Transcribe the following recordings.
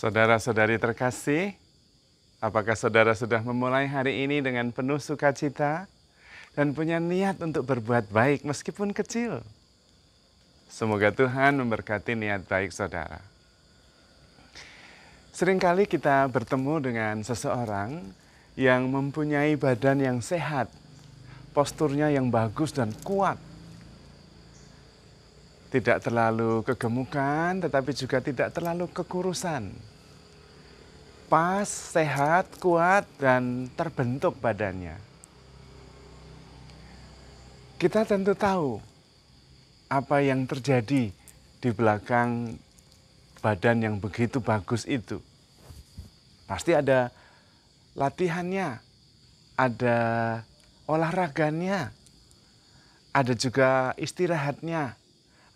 Saudara-saudari terkasih, apakah saudara sudah memulai hari ini dengan penuh sukacita dan punya niat untuk berbuat baik meskipun kecil? Semoga Tuhan memberkati niat baik saudara. Seringkali kita bertemu dengan seseorang yang mempunyai badan yang sehat, posturnya yang bagus dan kuat. Tidak terlalu kegemukan, tetapi juga tidak terlalu kekurusan. Pas, sehat, kuat, dan terbentuk badannya. Kita tentu tahu apa yang terjadi di belakang badan yang begitu bagus itu. Pasti ada latihannya, ada olahraganya, ada juga istirahatnya,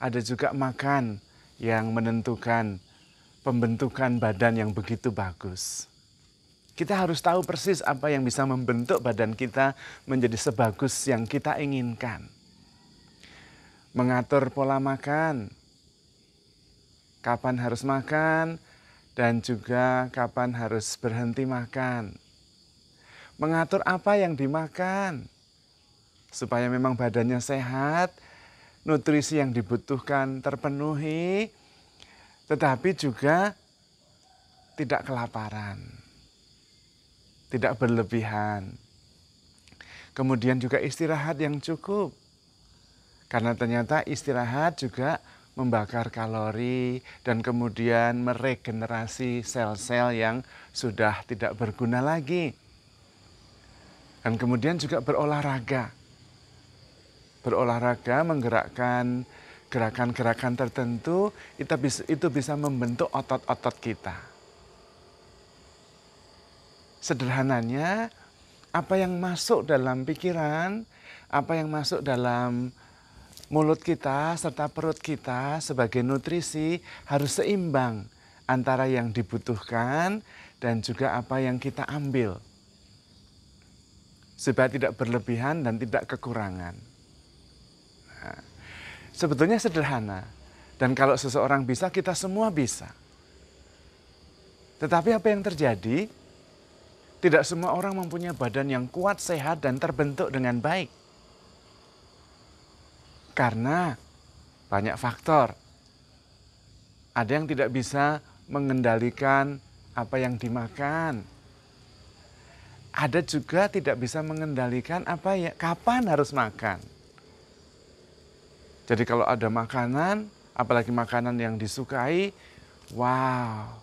ada juga makan yang menentukan pembentukan badan yang begitu bagus. Kita harus tahu persis apa yang bisa membentuk badan kita menjadi sebagus yang kita inginkan. Mengatur pola makan, kapan harus makan, dan juga kapan harus berhenti makan. Mengatur apa yang dimakan, supaya memang badannya sehat, nutrisi yang dibutuhkan terpenuhi, tetapi juga tidak kelaparan, tidak berlebihan. Kemudian juga istirahat yang cukup, karena ternyata istirahat juga membakar kalori dan kemudian meregenerasi sel-sel yang sudah tidak berguna lagi. Dan kemudian juga berolahraga. Berolahraga menggerakkan gerakan-gerakan tertentu, itu bisa membentuk otot-otot kita. Sederhananya, apa yang masuk dalam pikiran, apa yang masuk dalam mulut kita serta perut kita sebagai nutrisi harus seimbang antara yang dibutuhkan dan juga apa yang kita ambil. Supaya tidak berlebihan dan tidak kekurangan. Nah, sebetulnya sederhana, dan kalau seseorang bisa, kita semua bisa. Tetapi apa yang terjadi? Tidak semua orang mempunyai badan yang kuat, sehat, dan terbentuk dengan baik. Karena banyak faktor. Ada yang tidak bisa mengendalikan apa yang dimakan. Ada juga tidak bisa mengendalikan kapan harus makan. Jadi kalau ada makanan, apalagi makanan yang disukai, wow.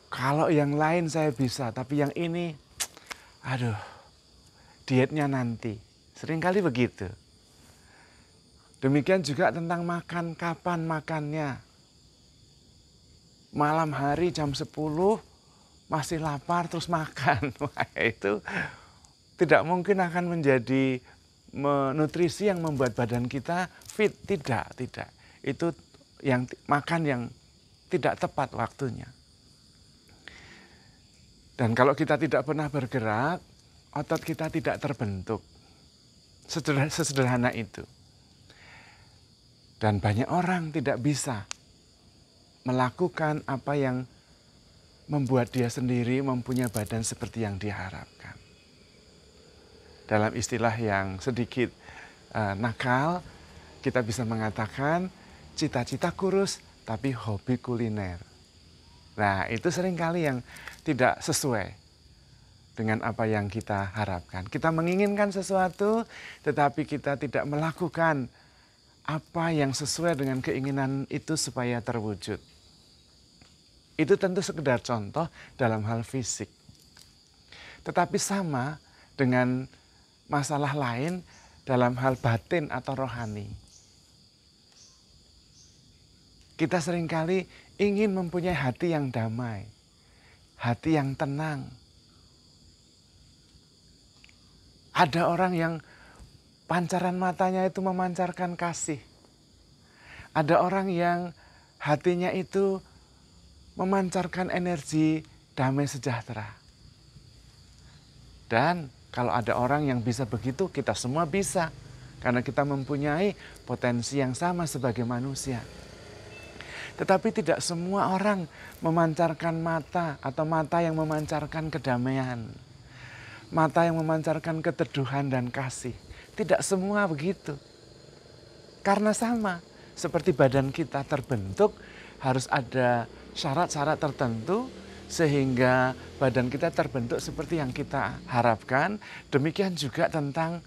Kalau yang lain saya bisa, tapi yang ini, aduh, dietnya nanti. Seringkali begitu. Demikian juga tentang makan, kapan makannya. Malam hari jam 10, masih lapar terus makan. Wah, itu tidak mungkin akan menjadi nutrisi yang membuat badan kita fit. Tidak. Itu yang makan yang tidak tepat waktunya. Dan kalau kita tidak pernah bergerak, otot kita tidak terbentuk. Sesederhana itu. Dan banyak orang tidak bisa melakukan apa yang membuat dia sendiri mempunyai badan seperti yang diharapkan. Dalam istilah yang sedikit nakal, kita bisa mengatakan cita-cita kurus tapi hobi kuliner. Nah, itu seringkali yang tidak sesuai dengan apa yang kita harapkan. Kita menginginkan sesuatu, tetapi kita tidak melakukan apa yang sesuai dengan keinginan itu supaya terwujud. Itu tentu sekedar contoh dalam hal fisik. Tetapi sama dengan masalah lain dalam hal batin atau rohani. Kita seringkali ingin mempunyai hati yang damai, hati yang tenang. Ada orang yang pancaran matanya itu memancarkan kasih. Ada orang yang hatinya itu memancarkan energi damai sejahtera. Dan kalau ada orang yang bisa begitu, kita semua bisa. Karena kita mempunyai potensi yang sama sebagai manusia. Tetapi tidak semua orang memancarkan mata atau mata yang memancarkan kedamaian. Mata yang memancarkan keteduhan dan kasih. Tidak semua begitu. Karena sama, seperti badan kita terbentuk, harus ada syarat-syarat tertentu sehingga badan kita terbentuk seperti yang kita harapkan. Demikian juga tentang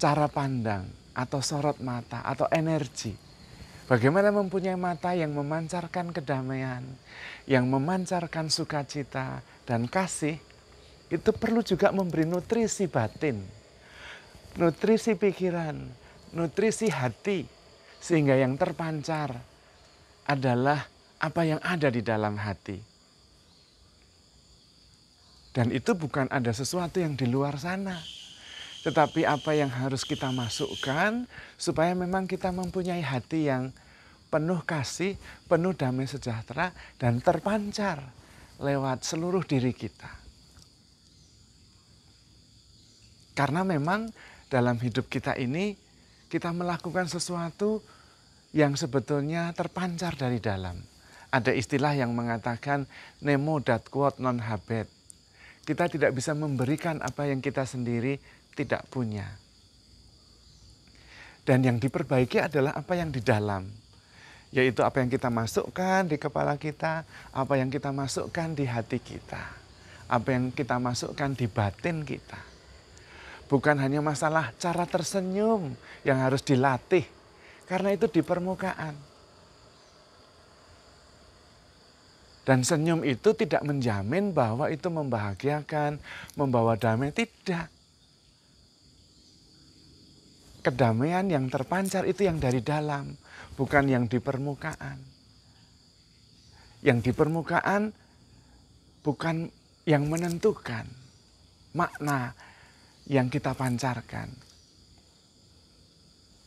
cara pandang atau sorot mata atau energi. Bagaimana mempunyai mata yang memancarkan kedamaian, yang memancarkan sukacita dan kasih, itu perlu juga memberi nutrisi batin, nutrisi pikiran, nutrisi hati, sehingga yang terpancar adalah apa yang ada di dalam hati. Dan itu bukan ada sesuatu yang di luar sana, tetapi apa yang harus kita masukkan supaya memang kita mempunyai hati yang penuh kasih, penuh damai sejahtera, dan terpancar lewat seluruh diri kita. Karena memang dalam hidup kita ini, kita melakukan sesuatu yang sebetulnya terpancar dari dalam. Ada istilah yang mengatakan nemo dat quod non habet. Kita tidak bisa memberikan apa yang kita sendiri tidak punya. Dan yang diperbaiki adalah apa yang di dalam. Yaitu apa yang kita masukkan di kepala kita, apa yang kita masukkan di hati kita, apa yang kita masukkan di batin kita. Bukan hanya masalah cara tersenyum yang harus dilatih, karena itu di permukaan. Dan senyum itu tidak menjamin bahwa itu membahagiakan, membawa damai, tidak. Kedamaian yang terpancar itu yang dari dalam, bukan yang di permukaan. Yang di permukaan bukan yang menentukan makna yang kita pancarkan.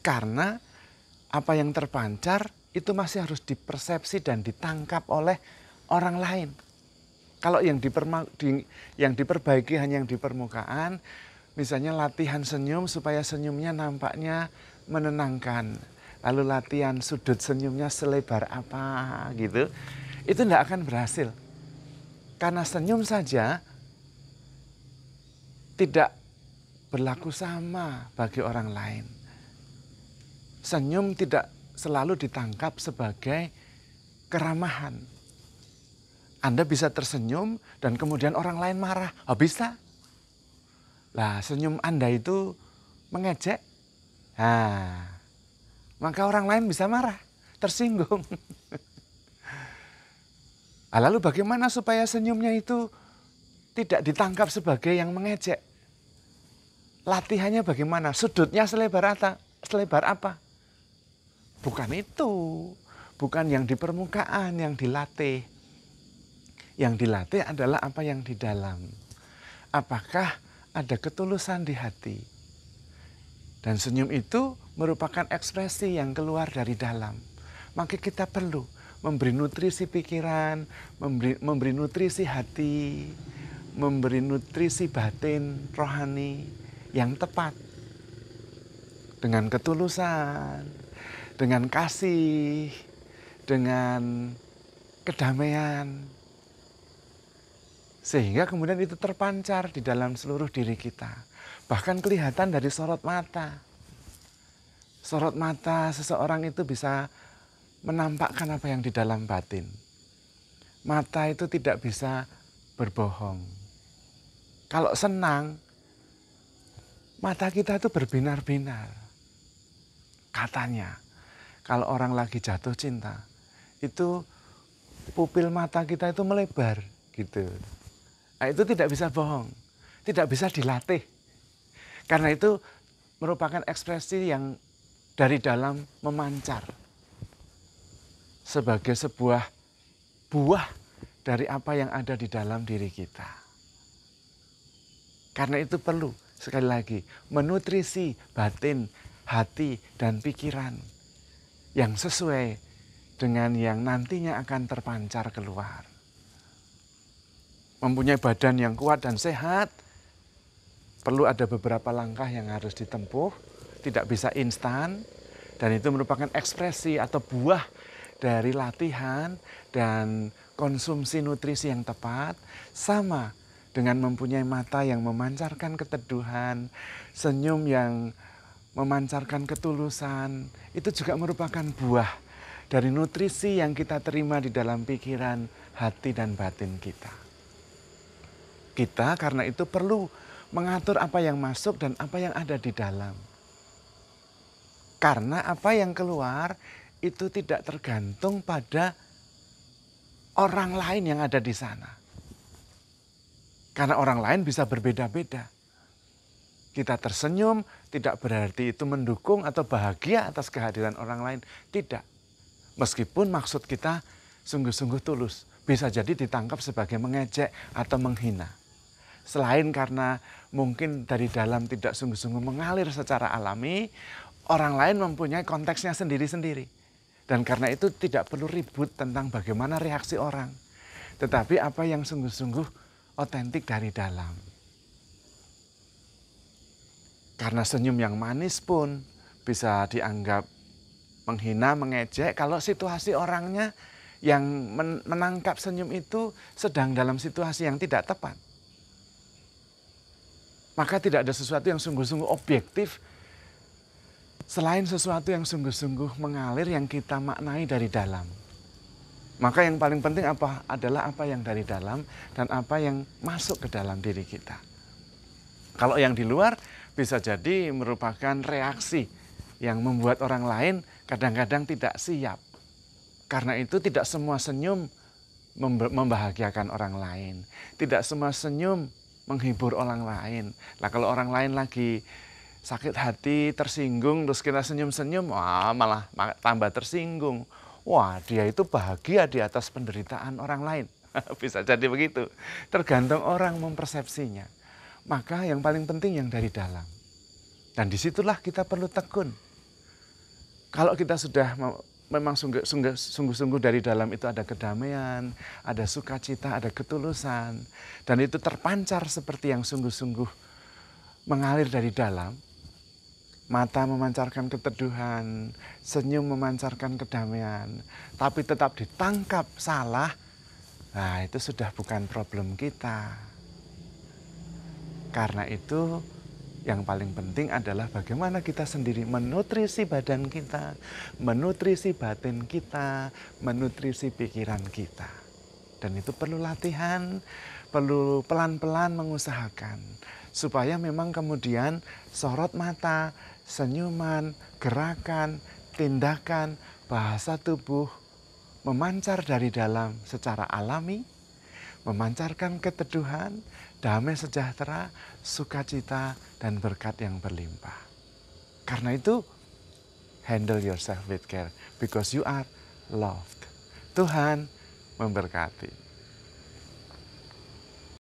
Karena apa yang terpancar itu masih harus dipersepsi dan ditangkap oleh orang lain. Kalau yang diperbaiki hanya yang di permukaan, misalnya latihan senyum supaya senyumnya nampaknya menenangkan. Lalu latihan sudut senyumnya selebar apa gitu. Itu tidak akan berhasil. Karena senyum saja tidak berlaku sama bagi orang lain. Senyum tidak selalu ditangkap sebagai keramahan. Anda bisa tersenyum dan kemudian orang lain marah. Oh, bisa. Lah, senyum Anda itu mengejek. Nah, maka orang lain bisa marah, tersinggung. Lalu bagaimana supaya senyumnya itu tidak ditangkap sebagai yang mengejek? Latihannya bagaimana? Sudutnya selebar apa? Bukan itu. Bukan yang di permukaan yang dilatih. Yang dilatih adalah apa yang di dalam. Apakah ada ketulusan di hati? Dan senyum itu merupakan ekspresi yang keluar dari dalam. Maka kita perlu memberi nutrisi pikiran, memberi nutrisi hati, memberi nutrisi batin, rohani, yang tepat, dengan ketulusan, dengan kasih, dengan kedamaian, sehingga kemudian itu terpancar di dalam seluruh diri kita. Bahkan kelihatan dari sorot mata. Sorot mata seseorang itu bisa menampakkan apa yang di dalam batin. Mata itu tidak bisa berbohong. Kalau senang, mata kita itu berbinar-binar. Katanya, kalau orang lagi jatuh cinta, itu pupil mata kita itu melebar gitu. Nah, itu tidak bisa bohong, tidak bisa dilatih. Karena itu merupakan ekspresi yang dari dalam memancar. Sebagai sebuah buah dari apa yang ada di dalam diri kita. Karena itu perlu, sekali lagi, menutrisi batin, hati, dan pikiran yang sesuai dengan yang nantinya akan terpancar keluar. Mempunyai badan yang kuat dan sehat, perlu ada beberapa langkah yang harus ditempuh, tidak bisa instan, dan itu merupakan ekspresi atau buah dari latihan dan konsumsi nutrisi yang tepat, sama dengan mempunyai mata yang memancarkan keteduhan, senyum yang memancarkan ketulusan, itu juga merupakan buah dari nutrisi yang kita terima di dalam pikiran, hati, dan batin kita. Kita karena itu perlu mengatur apa yang masuk dan apa yang ada di dalam. Karena apa yang keluar itu tidak tergantung pada orang lain yang ada di sana. Karena orang lain bisa berbeda-beda. Kita tersenyum tidak berarti itu mendukung atau bahagia atas kehadiran orang lain. Tidak. Meskipun maksud kita sungguh-sungguh tulus. Bisa jadi ditangkap sebagai mengejek atau menghina. Selain karena mungkin dari dalam tidak sungguh-sungguh mengalir secara alami, orang lain mempunyai konteksnya sendiri-sendiri. Dan karena itu tidak perlu ribut tentang bagaimana reaksi orang. Tetapi apa yang sungguh-sungguh otentik dari dalam. Karena senyum yang manis pun bisa dianggap menghina, mengejek kalau situasi orangnya yang menangkap senyum itu sedang dalam situasi yang tidak tepat. Maka tidak ada sesuatu yang sungguh-sungguh objektif selain sesuatu yang sungguh-sungguh mengalir yang kita maknai dari dalam. Maka yang paling penting adalah apa yang dari dalam dan apa yang masuk ke dalam diri kita. Kalau yang di luar bisa jadi merupakan reaksi yang membuat orang lain kadang-kadang tidak siap. Karena itu tidak semua senyum membahagiakan orang lain. Tidak semua senyum menghibur orang lain. Nah kalau orang lain lagi sakit hati, tersinggung, terus kita senyum-senyum, wah malah tambah tersinggung. Wah dia itu bahagia di atas penderitaan orang lain. Bisa jadi begitu. Tergantung orang mempersepsinya. Maka yang paling penting yang dari dalam. Dan disitulah kita perlu tekun. Kalau kita sudah memang sungguh-sungguh dari dalam itu ada kedamaian, ada sukacita, ada ketulusan. Dan itu terpancar seperti yang sungguh-sungguh mengalir dari dalam. Mata memancarkan keteduhan, senyum memancarkan kedamaian. Tapi tetap ditangkap salah, nah itu sudah bukan problem kita. Karena itu yang paling penting adalah bagaimana kita sendiri menutrisi badan kita, menutrisi batin kita, menutrisi pikiran kita. Dan itu perlu latihan, perlu pelan-pelan mengusahakan. Supaya memang kemudian sorot mata, senyuman, gerakan, tindakan, bahasa tubuh memancar dari dalam secara alami, memancarkan keteduhan, damai sejahtera, sukacita, dan berkat yang berlimpah. Karena itu, handle yourself with care because you are loved. Tuhan memberkati.